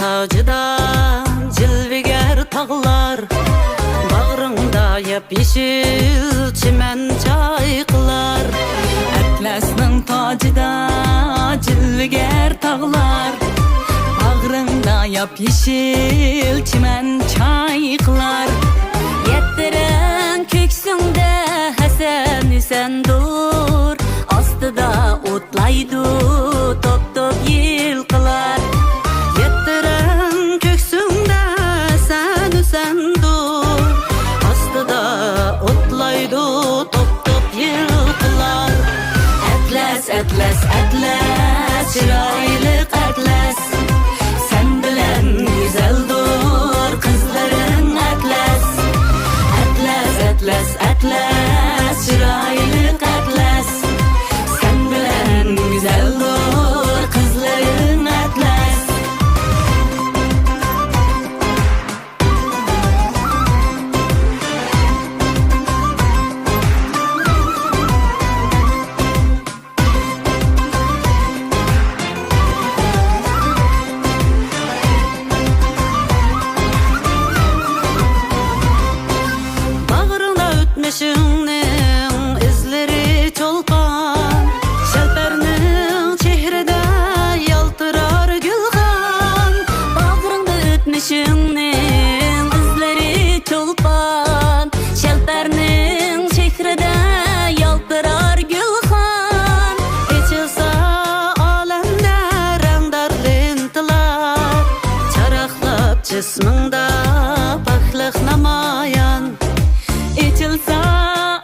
tacıdan cilveger tağlar, bağrında yap-yeşil çimen çayqılar. Atlasning tacıda cilveger tağlar, bağrında yap-yeşil çimen çayqılar. Yettiren köksünde Hasan Hüsendur, astıda otlaydı top top yılqılar. Yettiren köksünde Hasan Hüsendur, astıda otlaydı top top yılqılar. Atlas, atlas, atlas, chiroyli atlas, sen bilen güzeldir kızların atlas. Atlas, atlas, chiroyli atlas, sen bilen güzeldir kızların atlas. Ötmüşünün izleri çolpan, şalperinin çehrede yaltırar gülhan. Bağrında ötmüşünün izleri çolpan, şalperinin çehrede yaltırar gülhan. Geçilsa alemde rendarlintilar, çaraklap cisminde paklık namayan. İçilsa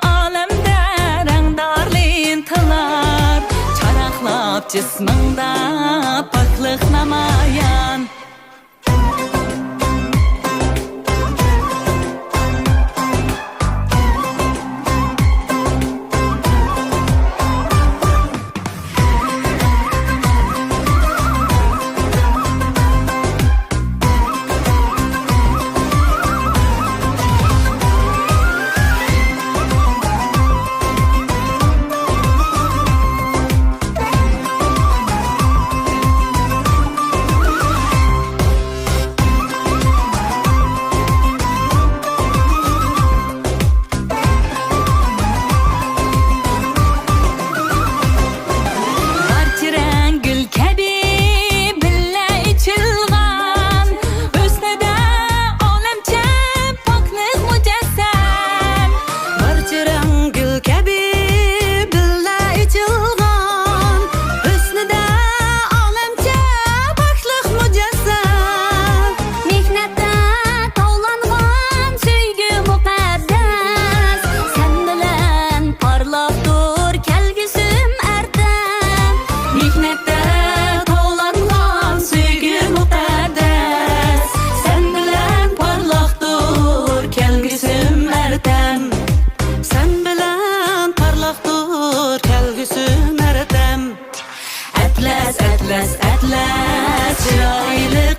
alemde rengdarlintilar, çaraklap cisminde paklık namayan. Atlas, atlas, atlas, chiroyli